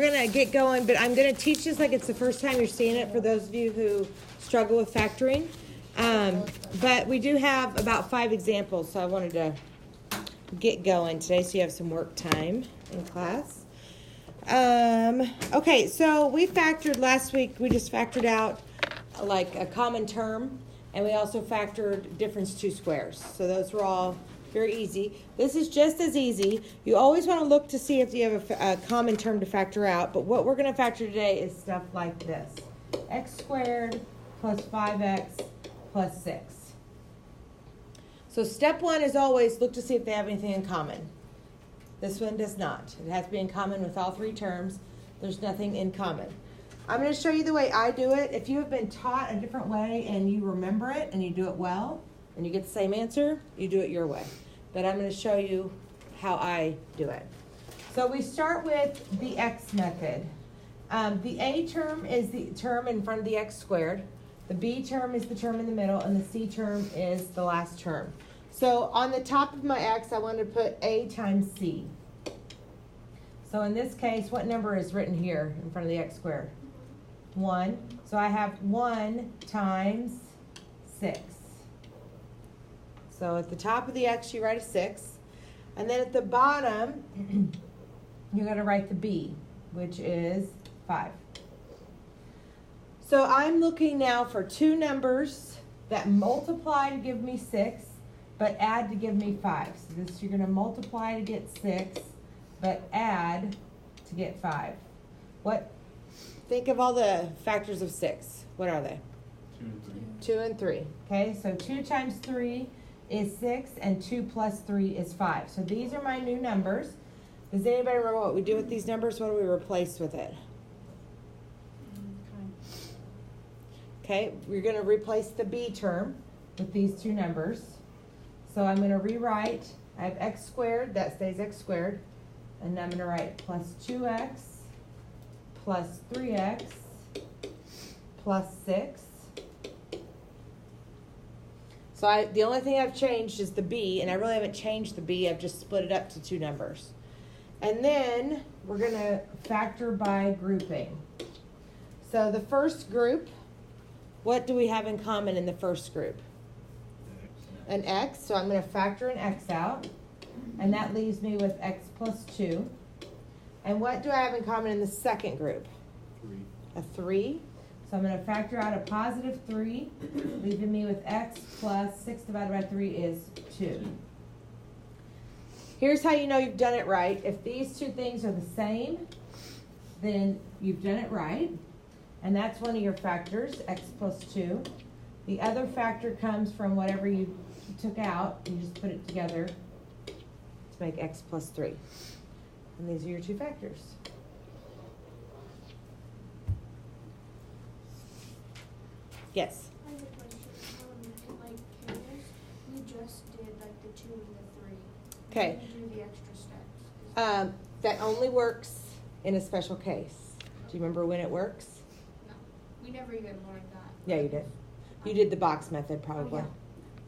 going to get going, but I'm going to teach this like it's the first time you're seeing it for those of you who struggle with factoring. But we do have about 5 examples, so I wanted to get going today so you have some work time in class. Okay, so we factored last week. We just factored out like a common term, and we also factored difference to squares. So those were all very easy. This is just as easy. You always want to look to see if you have a common term to factor out, but what we're going to factor today is stuff like this. X squared plus 5x plus 6. So step 1 is always look to see if they have anything in common. This one does not. It has to be in common with all 3 terms. There's nothing in common. I'm going to show you the way I do it. If you have been taught a different way and you remember it and you do it well and you get the same answer, you do it your way. But I'm going to show you how I do it. So we start with the x method. The a term is the term in front of the x squared. The b term is the term in the middle, and the c term is the last term. So on the top of my x, I want to put a times c. So in this case, what number is written here in front of the x squared? 1. So I have 1 times 6. So at the top of the x, you write a 6. And then at the bottom, you're going to write the b, which is 5. So I'm looking now for 2 numbers that multiply to give me 6, but add to give me 5. So this, you're going to multiply to get 6, but add to get 5. Think of all the factors of 6. What are they? 2 and 3. 2 and 3. Okay, so 2 times 3 is 6, and 2 plus 3 is 5. So these are my new numbers. Does anybody remember what we do with these numbers? What do we replace with it? Okay, we're going to replace the b term with these 2 numbers. So I'm going to rewrite, I have x squared, that stays x squared. And I'm going to write plus 2x plus 3x plus 6. So the only thing I've changed is the b, and I really haven't changed the b. I've just split it up to 2 numbers. And then we're going to factor by grouping. So the first group, what do we have in common in the first group? An x. So I'm going to factor an x out, and that leaves me with x plus 2. And what do I have in common in the second group? 3. A 3. So I'm going to factor out a positive 3, leaving me with x plus 6 divided by 3 is 2. Here's how you know you've done it right. If these 2 things are the same, then you've done it right. And that's one of your factors, x plus 2. The other factor comes from whatever you took out. You just put it together to make x plus 3. And these are your 2 factors. Yes? I have a question. Like pairs, we just did like the 2 and the 3. Okay. We didn't do the extra steps. That only works in a special case. Do you remember when it works? No, we never even learned that. Yeah, you did. You did the box method probably. Oh,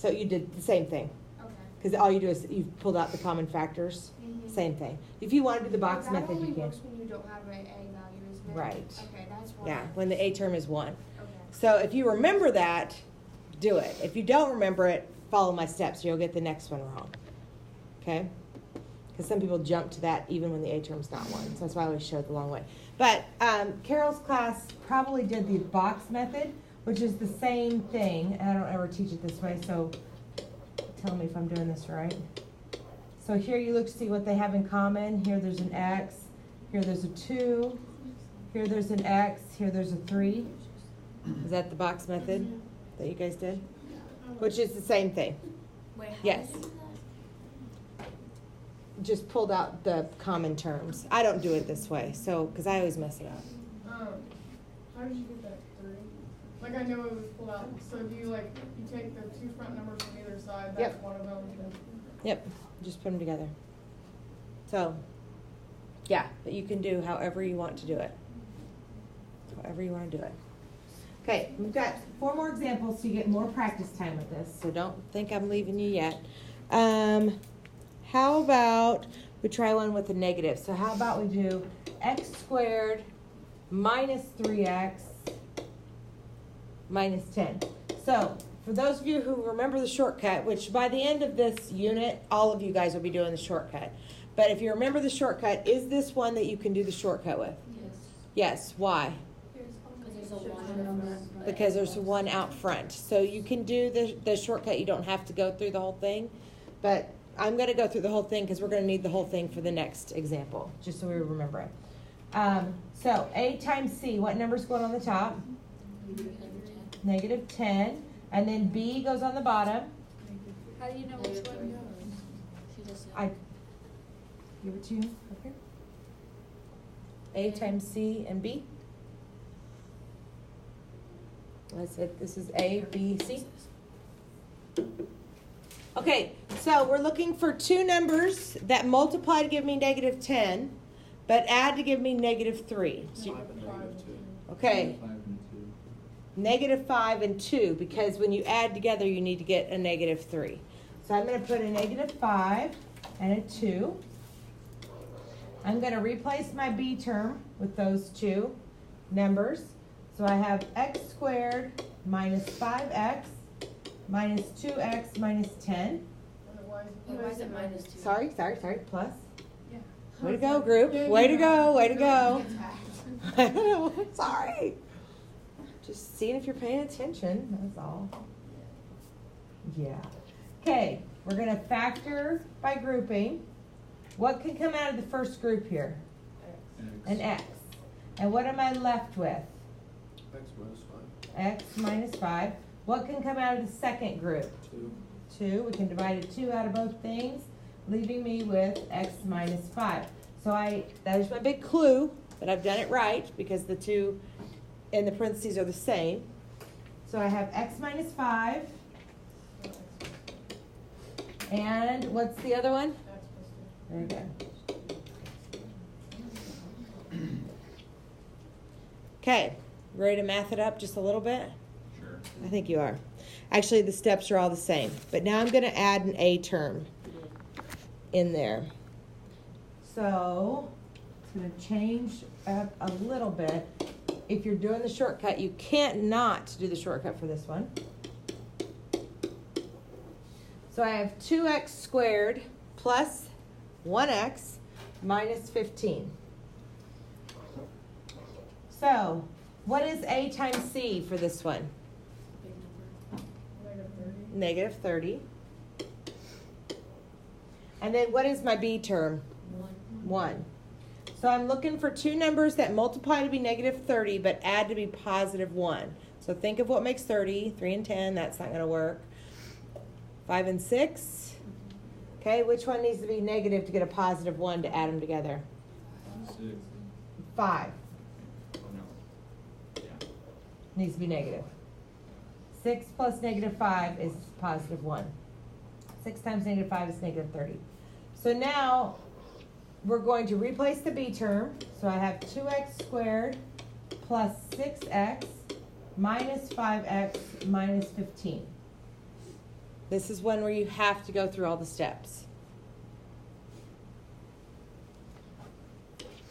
So you did the same thing. Okay. Because all you do is you've pulled out the common factors. Mm-hmm. Same thing. If you want to do the box that method, only you can. works when you don't have an a value, isn't it? Right. Okay, that's why. Yeah, when the a term is 1. Okay. So if you remember that, do it. If you don't remember it, follow my steps. You'll get the next one wrong. Okay? Because some people jump to that even when the a term's not 1. So that's why I always show it the long way. But Carol's class probably did the box method, which is the same thing. I don't ever teach it this way, so tell me if I'm doing this right. So here you look to see what they have in common. Here there's an x. Here there's a 2. Here there's an x. Here there's a 3. Is that the box method that you guys did? Which is the same thing. Wait, how Yes. did you do that? Just pulled out the common terms. I don't do it this way, so because I always mess it up. How did you get that 3? Like I know it was pulled out. So do you you take the 2 front numbers from either side? That's Yep. one of them. Yep, just put them together. So, yeah, but you can do however you want to do it. However you want to do it. Okay, we've got 4 more examples so you get more practice time with this. So don't think I'm leaving you yet. How about we try one with a negative? So how about we do x squared minus 3x minus 10. So, for those of you who remember the shortcut, which by the end of this unit, all of you guys will be doing the shortcut. But if you remember the shortcut, is this one that you can do the shortcut with? Yes. Yes. Why? Because there's a one. Because there's one out front. So you can do the shortcut. You don't have to go through the whole thing. But I'm going to go through the whole thing because we're going to need the whole thing for the next example, just so we remember it. So A times C, what number's going on the top? Negative 10. And then B goes on the bottom. How do you know which one goes? I give it to you up here. A times C and B. That's it. This is A, B, C. Okay, so we're looking for two numbers that multiply to give me negative 10, but add to give me negative 3. So, okay, negative 5 and 2, because when you add together, you need to get a negative 3. So I'm going to put a negative 5 and a 2. I'm going to replace my B term with those two numbers. So I have x squared minus 5x minus 2x minus 10. Why Why is it minus 2? Sorry, plus. Yeah. Way to go, group. Way to go, way to go. I know, sorry. Just seeing if you're paying attention, that's all. Yeah. Okay, we're going to factor by grouping. What can come out of the first group here? An x. And what am I left with? X minus 5. What can come out of the second group? 2. We can divide a 2 out of both things, leaving me with x minus 5. So there's my big clue that I've done it right, because the 2 in the parentheses are the same. So I have x minus 5. And what's the other one? Very good. Okay, ready to math it up just a little bit? Sure. I think you are. Actually, the steps are all the same. But now I'm going to add an A term in there. So it's going to change up a little bit. If you're doing the shortcut, you can't not do the shortcut for this one. So I have 2x squared plus 1x minus 15. So, what is A times C for this one? Negative 30. And then what is my B term? 1. So I'm looking for two numbers that multiply to be negative 30, but add to be positive 1. So think of what makes 30. 3 and 10, that's not going to work. 5 and 6. Okay, which one needs to be negative to get a positive 1 to add them together? 6. 5. No. Yeah. Needs to be negative. 6 plus negative 5 is positive 1. 6 times negative 5 is negative 30. So now we're going to replace the B term. So I have 2x squared plus 6x minus 5x minus 15. This is one where you have to go through all the steps.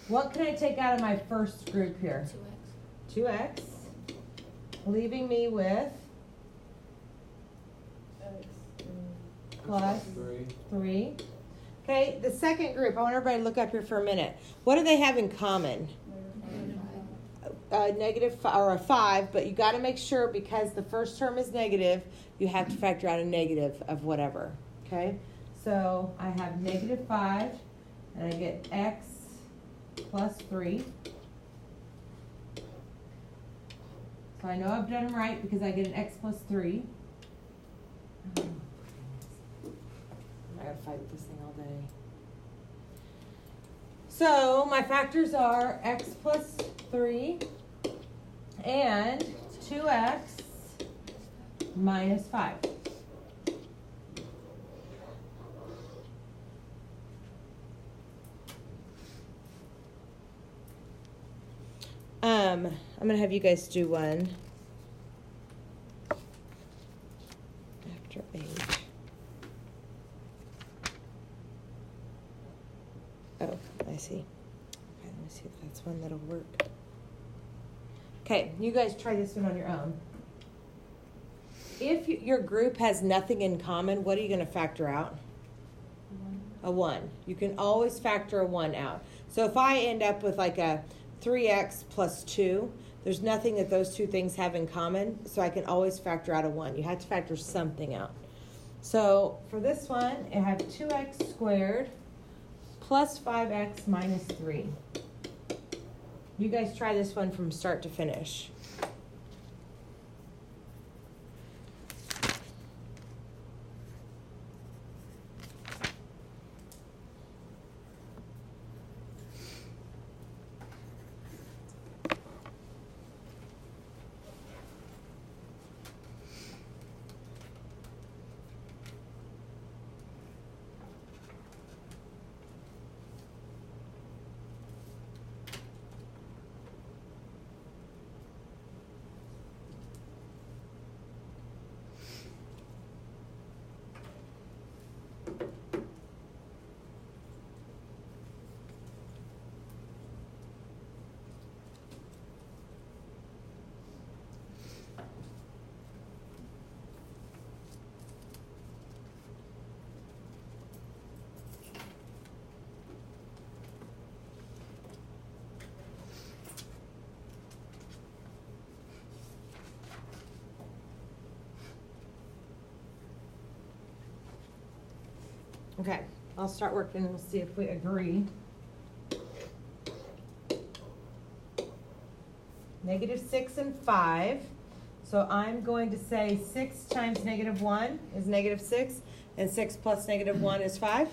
What can I take out of my first group here? 2x. Leaving me with plus 3. Okay, the second group, I want everybody to look up here for a minute. What do they have in common? Negative or a 5, but you got to make sure, because the first term is negative, you have to factor out a negative of whatever. Okay, so I have negative 5, and I get x plus 3. So I know I've done them right because I get an x plus 3. I gotta fight with this thing all day. So my factors are x plus 3 and 2x minus 5. I'm going to have you guys do one after 8. Oh, I see. Okay, let me see if I one that'll work. Okay, you guys try this one on your own. If your group has nothing in common, what are you going to factor out? A 1. You can always factor a 1 out. So if I end up with like a 3x plus 2, there's nothing that those two things have in common, so I can always factor out a 1. You have to factor something out. So for this one, I have 2x squared plus 5x minus 3. You guys try this one from start to finish. Okay, I'll start working and we'll see if we agree. -6 and 5. So I'm going to say 6 times -1 is -6, and 6 plus -1 is 5.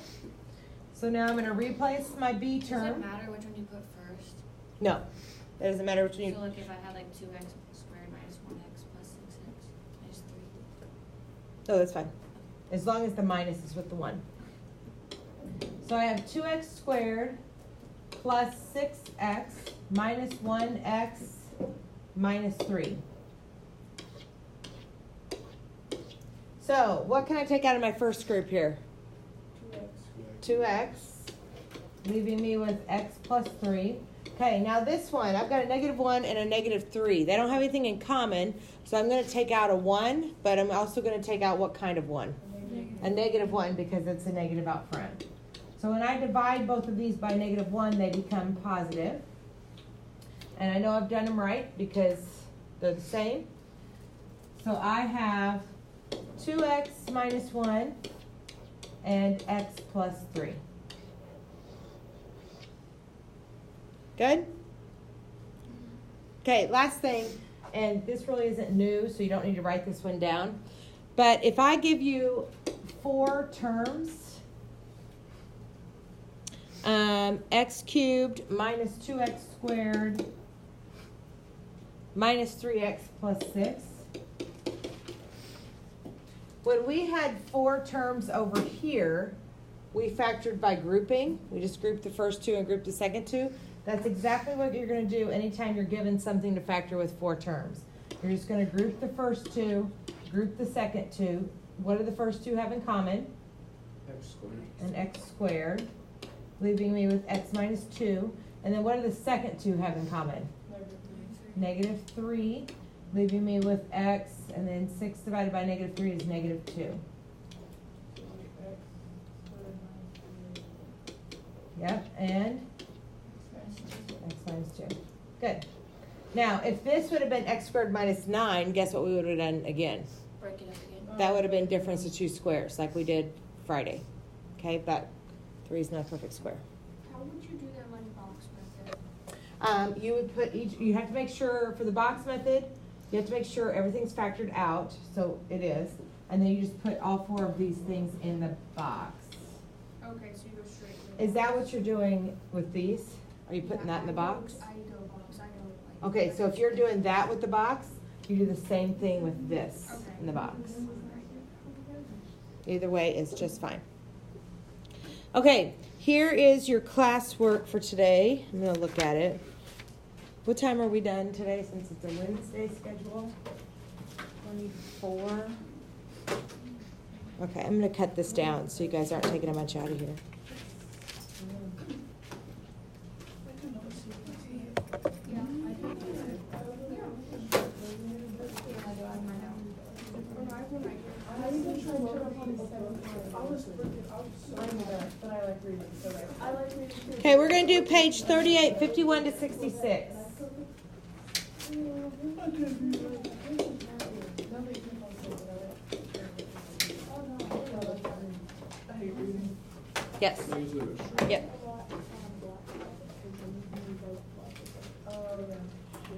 So now I'm going to replace my b Does term. it matter which one you put first? No, it doesn't matter which one you. So like if I had like 2x squared minus 1x plus 6x minus 3. No, that's fine. As long as the minus is with the 1. So I have 2x squared plus 6x minus 1x minus 3. So what can I take out of my first group here? 2x, leaving me with x plus 3. Okay, now this one, I've got a -1 and a -3. They don't have anything in common, so I'm going to take out a 1, but I'm also going to take out what kind of 1? A -1 because it's a negative out front. So when I divide both of these by -1, they become positive. And I know I've done them right because they're the same. So I have 2x minus 1 and x plus 3. Good? Okay, last thing, and this really isn't new, so you don't need to write this one down. But if I give you 4 terms, x cubed minus 2x squared minus 3x plus 6. When we had 4 terms over here, we factored by grouping. We just grouped the first 2 and grouped the second 2. That's exactly what you're going to do anytime you're given something to factor with 4 terms. You're just going to group the first 2, group the second 2. What do the first 2 have in common? X squared. An x squared, leaving me with x minus 2. And then what do the second 2 have in common? -3, leaving me with x, and then 6 divided by -3 is -2. Yep, and x minus 2. Good. Now, if this would have been x squared minus 9, guess what we would have done again? Break it up again. That would have been difference of 2 squares, like we did Friday. Okay, but 3 is not a perfect square. How would you do that like box method? You would put each, you have to make sure for the box method, you have to make sure everything's factored out, so it is. And then you just put all 4 of these things in the box. Okay, so you go straight to the Is that box. what you're doing with these? Are you putting that in the box? I go box. I go like. Okay, so if you're doing that with the box, you do the same thing with this Okay. in the box. Either way is just fine. Okay, here is your classwork for today. I'm going to look at it. What time are we done today since it's a Wednesday schedule? 24. Okay, I'm going to cut this down so you guys aren't taking a bunch out of here. But I like reading, so I like reading too. Okay, we're going to do page 38, 51 to 66. Yes. Yep.